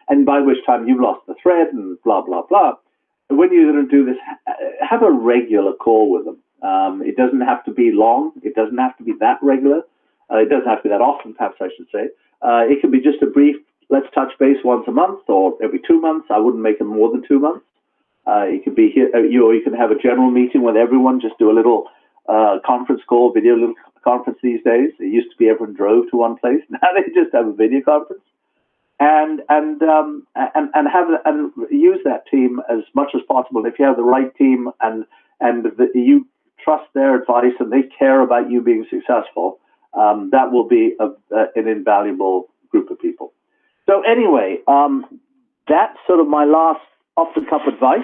and by which time you've lost the thread and blah blah blah. When you're going to do this, have a regular call with them. It doesn't have to be long. It doesn't have to be that regular. It doesn't have to be that often, perhaps I should say. It can be just a brief, let's touch base once a month or every 2 months. I wouldn't make it more than 2 months. It could be here, you can have a general meeting with everyone, just do a little conference call, video little conference these days. It used to be everyone drove to one place. Now they just have a video conference. And use that team as much as possible. If you have the right team and you trust their advice and they care about you being successful, that will be an invaluable group of people. So anyway, that's sort of my last off-the-cuff advice,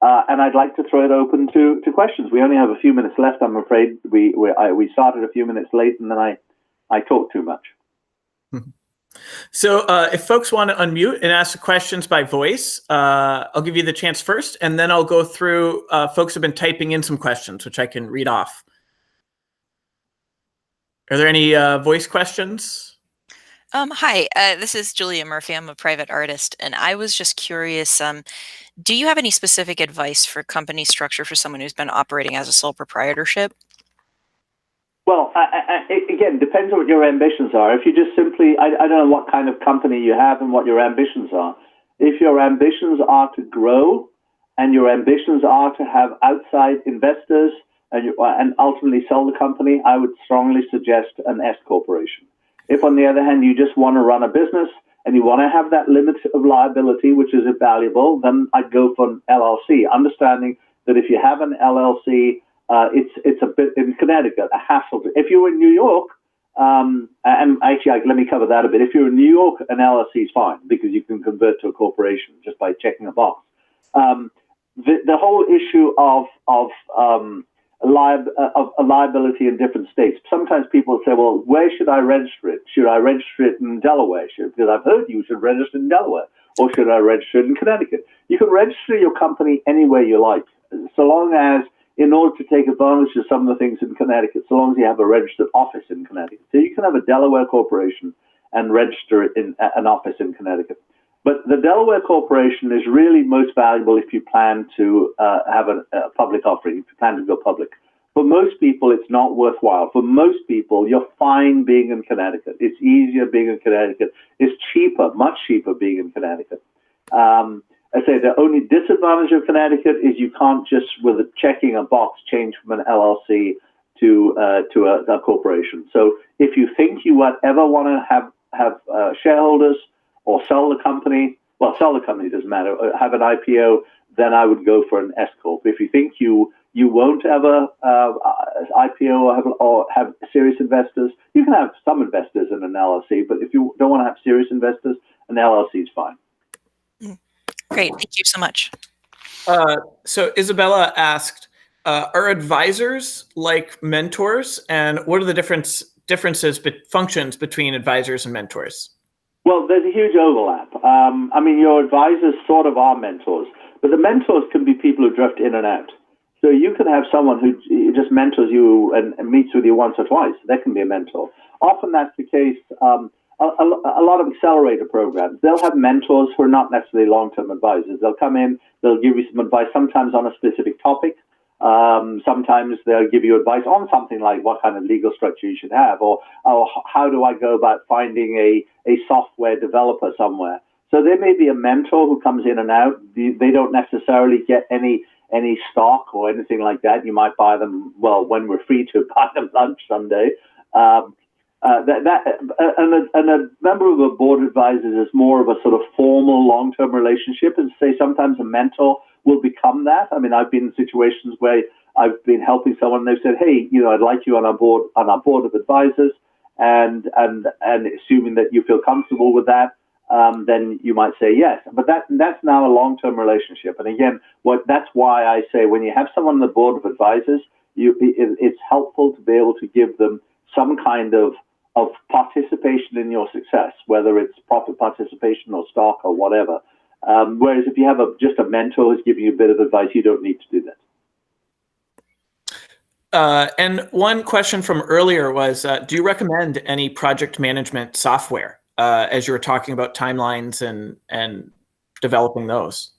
and I'd like to throw it open to questions. We only have a few minutes left, I'm afraid. We started a few minutes late, and then I talked too much. So if folks want to unmute and ask questions by voice, I'll give you the chance first, and then I'll go through, folks have been typing in some questions, which I can read off. Are there any voice questions? Hi, this is Julia Murphy. I'm a private artist, and I was just curious, do you have any specific advice for company structure for someone who's been operating as a sole proprietorship? Well, again, depends on what your ambitions are. If you just simply, I don't know what kind of company you have and what your ambitions are. If your ambitions are to grow and your ambitions are to have outside investors and ultimately sell the company, I would strongly suggest an S corporation. If, on the other hand, you just want to run a business and you want to have that limit of liability, which is invaluable, then I'd go for an LLC, understanding that if you have an LLC, it's a bit in Connecticut, a hassle. If you're in New York, and actually, let me cover that a bit. If you're in New York, an LLC is fine because you can convert to a corporation just by checking a box. The whole issue of liability in different states. Sometimes people say, well, where should I register it? Should I register it in Delaware? Because I've heard you should register in Delaware. Or should I register it in Connecticut? You can register your company anywhere you like, so long as, in order to take advantage of some of the things in Connecticut, so long as you have a registered office in Connecticut. So you can have a Delaware corporation and register it in an office in Connecticut. But the Delaware corporation is really most valuable if you plan to have a public offering, if you plan to go public. For most people, it's not worthwhile. For most people, you're fine being in Connecticut. It's easier being in Connecticut. It's cheaper, much cheaper being in Connecticut. I say the only disadvantage of Connecticut is you can't just, with checking a box, change from an LLC to a corporation. So if you think you ever want to have shareholders or sell the company, well, sell the company doesn't matter, have an IPO, then I would go for an S corp. If you think you won't ever IPO or have serious investors, you can have some investors in an LLC, but if you don't want to have serious investors, an LLC is fine. Great, thank you so much. So Isabella asked, are advisors like mentors, and what are the differences, functions between advisors and mentors? Well, there's a huge overlap. I mean, your advisors sort of are mentors, but the mentors can be people who drift in and out. So you can have someone who just mentors you and meets with you once or twice. That can be a mentor. Often that's the case. A lot of accelerator programs, they'll have mentors who are not necessarily long-term advisors. They'll come in, they'll give you some advice, sometimes on a specific topic. Sometimes they'll give you advice on something like what kind of legal structure you should have, or how do I go about finding a software developer somewhere. So there may be a mentor who comes in and out. They don't necessarily get any stock or anything like that. You might buy them, well, when we're free to buy them lunch someday. And a member of a board of advisors is more of a sort of formal long-term relationship, and say sometimes a mentor will become that. I mean, I've been in situations where I've been helping someone and they've said, hey, I'd like you on our board of advisors, and assuming that you feel comfortable with that, then you might say yes. But that's now a long-term relationship. And again, that's why I say when you have someone on the board of advisors, it's helpful to be able to give them some kind of participation in your success, whether it's profit participation or stock or whatever. Whereas if you have just a mentor who's giving you a bit of advice, you don't need to do that. And one question from earlier was, do you recommend any project management software as you were talking about timelines and developing those?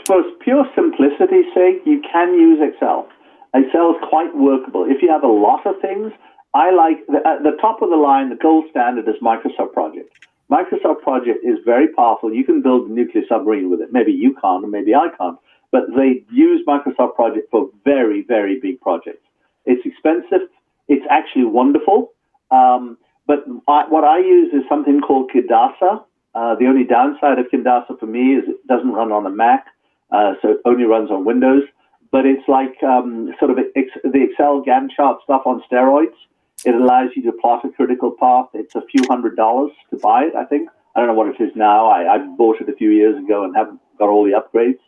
For pure simplicity's sake, you can use Excel. Excel is quite workable. If you have a lot of things, I like at the top of the line, the gold standard is Microsoft Project. Microsoft Project is very powerful. You can build a nuclear submarine with it. Maybe you can't, or maybe I can't. But they use Microsoft Project for very, very big projects. It's expensive. It's actually wonderful. But what I use is something called Kidasa. The only downside of Kidasa for me is it doesn't run on a Mac, so it only runs on Windows. But it's like sort of the Excel Gantt chart stuff on steroids. It allows you to plot a critical path. It's a few $100s to buy it, I think. I don't know what it is now. I bought it a few years ago and haven't got all the upgrades.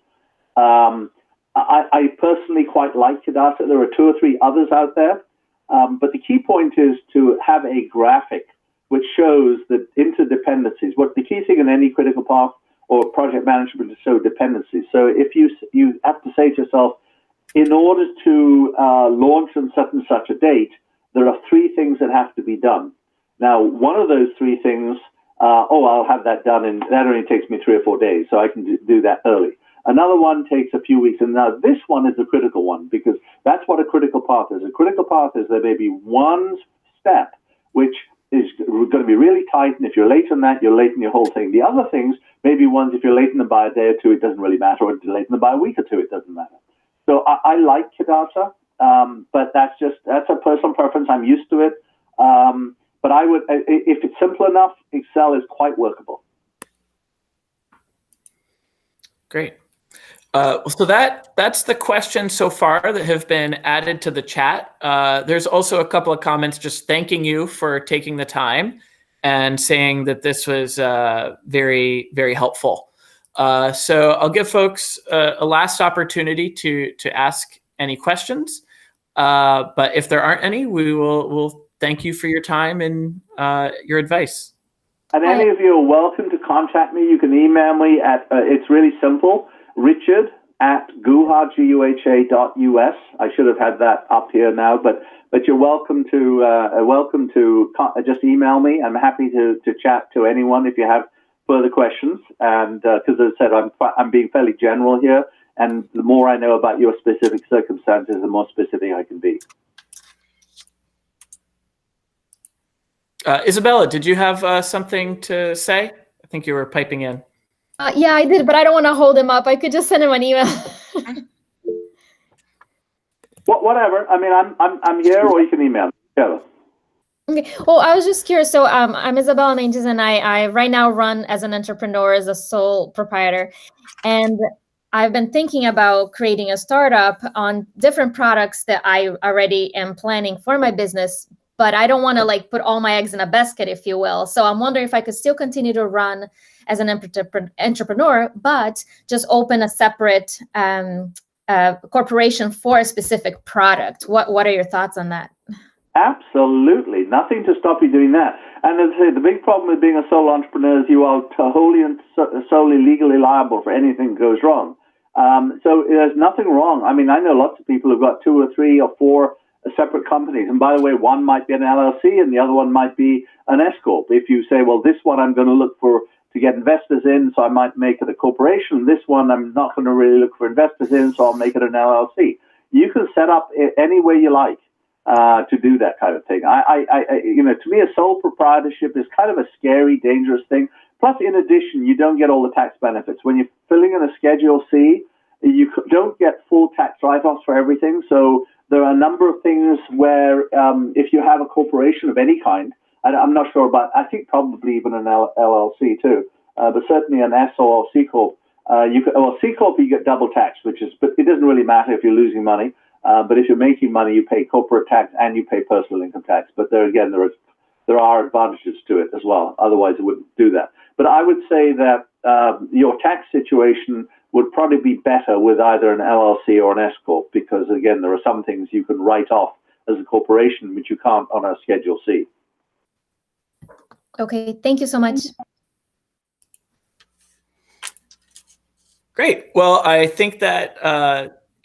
I personally quite like Cadastra. There are 2 or 3 others out there. But the key point is to have a graphic which shows the interdependencies. What the key thing in any critical path or project management is show dependencies. So if you have to say to yourself, in order to launch on such and such a date, there are 3 things that have to be done. Now, one of those 3 things, I'll have that done, and that only takes me 3 or 4 days, so I can do that early. Another one takes a few weeks, and now this one is a critical one, because that's what a critical path is. A critical path is there may be one step which is going to be really tight, and if you're late on that, you're late in your whole thing. The other things, maybe ones, if you're late in them by a day or 2, it doesn't really matter, or if you're late in them by a week or 2, it doesn't matter. So I like Cadastra, but that's a personal preference. I'm used to it. But I would, if it's simple enough, Excel is quite workable. Great. So that's the questions so far that have been added to the chat. There's also a couple of comments just thanking you for taking the time and saying that this was very, very helpful. So I'll give folks a last opportunity to ask any questions. But if there aren't any, we'll thank you for your time and your advice. And any of you are welcome to contact me. You can email me at, it's really simple, richard@guha.us. I should have had that up here now, but you're welcome to just email me. I'm happy to chat to anyone if you have further questions. And because as I said, I'm being fairly general here, and the more I know about your specific circumstances, the more specific I can be. Isabella, did you have something to say? I think you were piping in. Yeah, I did, but I don't want to hold him up. I could just send him an email. Whatever. I mean, I'm here, or you can email me. Yeah. Okay. Well, I was just curious. So I'm Isabella Manges, and I right now run as an entrepreneur, as a sole proprietor. And I've been thinking about creating a startup on different products that I already am planning for my business, but I don't want to like put all my eggs in a basket, if you will. So I'm wondering if I could still continue to run as an entrepreneur, but just open a separate corporation for a specific product. What are your thoughts on that? Absolutely. Nothing to stop you doing that. And as I say, the big problem with being a sole entrepreneur is you are wholly and solely legally liable for anything that goes wrong. So there's nothing wrong. I mean, I know lots of people who've got 2 or 3 or 4 separate companies. And by the way, one might be an LLC and the other one might be an S Corp. If you say, well, this one I'm going to look to get investors in, so I might make it a corporation. This one I'm not going to really look for investors in, so I'll make it an LLC. You can set up any way you like to do that kind of thing. To me, a sole proprietorship is kind of a scary, dangerous thing. Plus, in addition, you don't get all the tax benefits. When you're filling in a Schedule C, you don't get full tax write-offs for everything. So there are a number of things where if you have a corporation of any kind, I'm not sure about, I think probably even an LLC too, but certainly an S or C Corp. C Corp you get double tax, but it doesn't really matter if you're losing money. But if you're making money, you pay corporate tax and you pay personal income tax. But there are advantages to it as well. Otherwise, it wouldn't do that. But I would say that your tax situation would probably be better with either an LLC or an S Corp, because again, there are some things you can write off as a corporation, which you can't on a Schedule C. Okay, thank you so much. Great. Well, I think that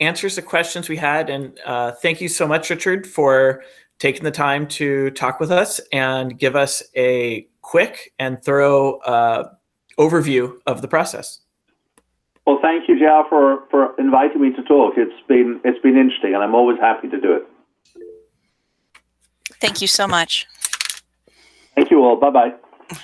answers the questions we had. And thank you so much, Richard, for taking the time to talk with us and give us a quick and thorough overview of the process. Well, thank you, Jao, for inviting me to talk. It's been interesting, and I'm always happy to do it. Thank you so much. Thank you all. Bye-bye.